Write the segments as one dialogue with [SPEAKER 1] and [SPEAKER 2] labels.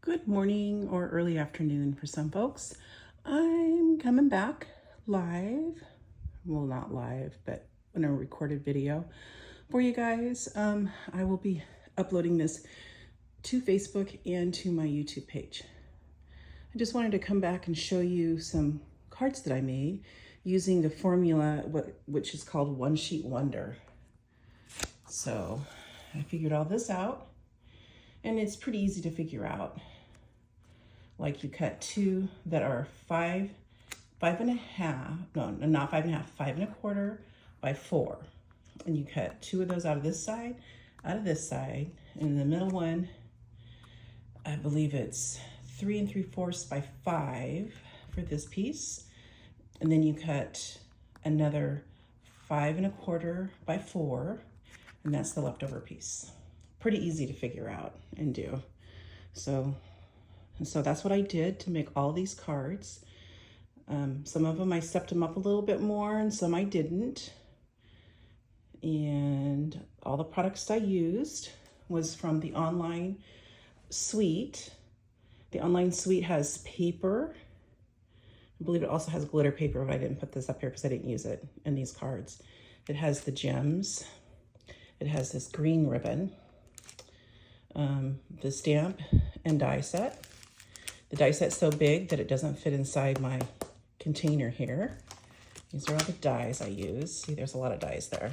[SPEAKER 1] Good morning or early afternoon for some folks. I'm coming back live. Well, not live, but in a recorded video for you guys. I will be uploading this to Facebook and to my YouTube page. I just wanted to come back and show you some cards that I made using the formula, which is called One Sheet Wonder. So I figured all this out, and it's pretty easy to figure out. Like, you cut two that are five and a half, no, not 5.5, 5.25 by 4. And you cut two of those out of this side, and in the middle one, I believe it's 3 3/4 by 5 for this piece. And then you cut another 5.25 by 4, and that's the leftover piece. Pretty easy to figure out and do. So that's what I did to make all these cards. Some of them I stepped them up a little bit more, and some I didn't. And all the products I used was from the online suite. The online suite has paper. I believe it also has glitter paper, but I didn't put this up here because I didn't use it in these cards. It has the gems. It has this green ribbon, the stamp and die set. The die set's so big that it doesn't fit inside my container here. These are all the dies I use. See, there's a lot of dies there.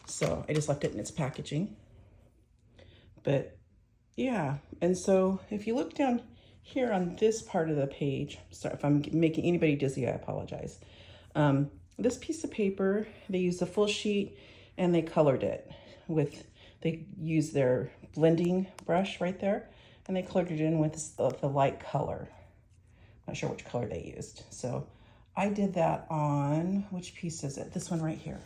[SPEAKER 1] So I just left it in its packaging. But yeah, and so if you look down here on this part of the page, sorry if I'm making anybody dizzy, I apologize. This piece of paper, they used a full sheet and they colored it they used their blending brush right there, and they colored it in with the light color. Not sure which color they used. So I did that on, which piece is it? This one right here.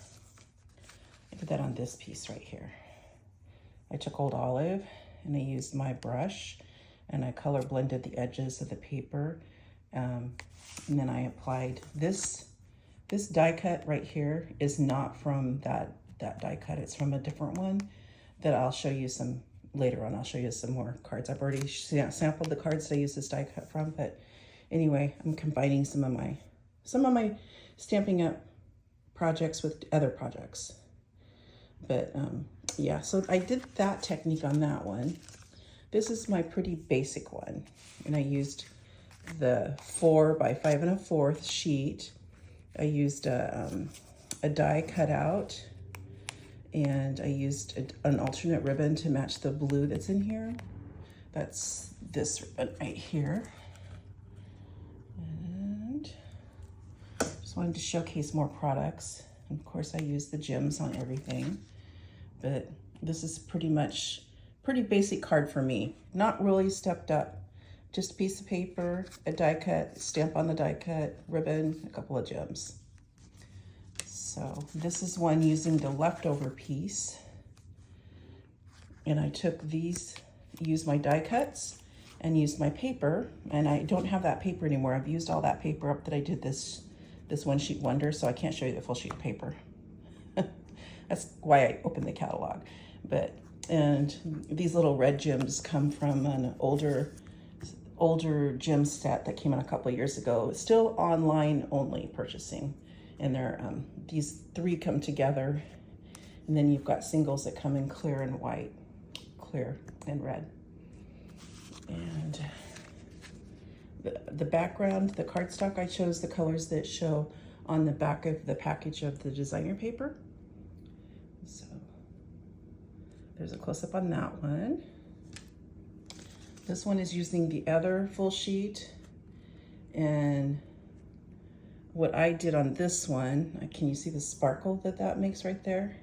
[SPEAKER 1] I did that on this piece right here. I took Old Olive and I used my brush and I color blended the edges of the paper. And then I applied this die cut right here is not from that die cut. It's from a different one that I'll show you some later on. I'll show you some more cards. I've already sampled the cards that I use this die cut from, but anyway, I'm combining some of my Stampin' Up projects with other projects. But yeah, so I did that technique on that one. This is my pretty basic one, and I used the 4 by 5 1/4 sheet. I used a die cutout, and I used an alternate ribbon to match the blue that's in here. That's this ribbon right here. And just wanted to showcase more products. And of course, I use the gems on everything. But this is pretty basic card for me. Not really stepped up. Just a piece of paper, a die cut, stamp on the die cut, ribbon, a couple of gems. So this is one using the leftover piece. And I took these, used my die cuts and used my paper. And I don't have that paper anymore. I've used all that paper up that I did this One Sheet Wonder, so I can't show you the full sheet of paper. That's why I opened the catalog. And these little red gems come from an older gem set that came out a couple of years ago. It's still online only purchasing. And they're, these 3 come together. And then you've got singles that come in clear and white, clear and red. And the background, the cardstock, I chose the colors that show on the back of the package of the designer paper. So there's a close-up on that one. This one is using the other full sheet, and what I did on this one, can you see the sparkle that makes right there?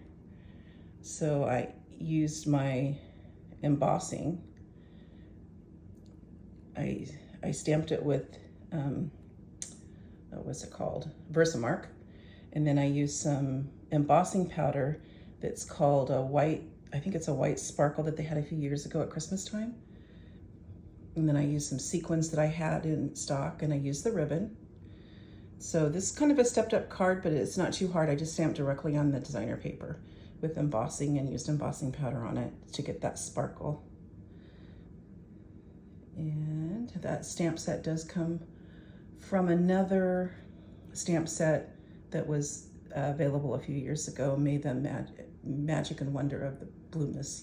[SPEAKER 1] So I used my embossing. I stamped it with, what was it called? Versamark. And then I used some embossing powder that's called a white, I think it's a white sparkle that they had a few years ago at Christmas time. And then I used some sequins that I had in stock, and I used the ribbon. So this is kind of a stepped up card, but it's not too hard. I just stamped directly on the designer paper with embossing and used embossing powder on it to get that sparkle. And that stamp set does come from another stamp set that was available a few years ago, May the Magic and Wonder of the Bloom this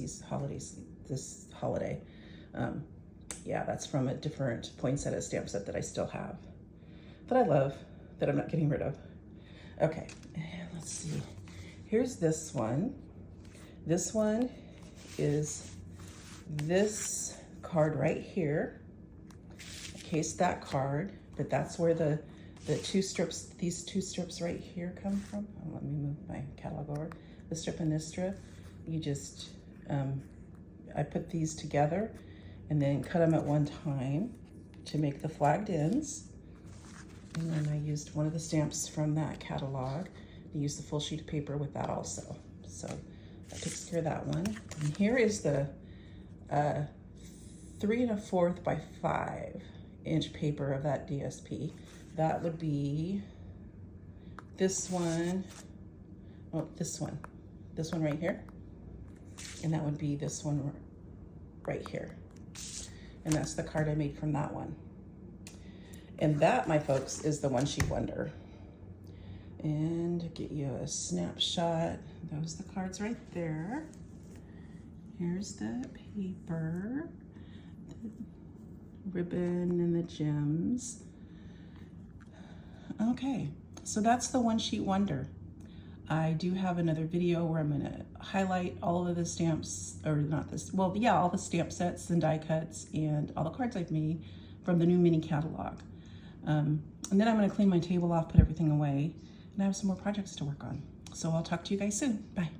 [SPEAKER 1] holiday. Yeah, that's from a different poinsettia stamp set that I still have, that I love, that I'm not getting rid of. Okay, and let's see. Here's this one. This one is this card right here. I cased that card, but that's where the two strips, these two strips right here come from. Oh, let me move my catalog over. This strip and this strip, you just, I put these together and then cut them at one time to make the flagged ends. And then I used one of the stamps from that catalog. I used the full sheet of paper with that also. So that takes care of that one. And here is the 3 1/4 by 5 inch paper of that DSP. That would be this one, oh, this one right here. And that would be this one right here. And that's the card I made from that one. And that, my folks, is the One Sheet Wonder. And to get you a snapshot, those are the cards right there. Here's the paper, the ribbon and the gems. Okay, so that's the One Sheet Wonder. I do have another video where I'm gonna highlight all of the stamps, or not this, well, yeah, all the stamp sets and die cuts and all the cards I've made from the new mini catalog. And then I'm gonna clean my table off, put everything away, and I have some more projects to work on. So I'll talk to you guys soon. Bye.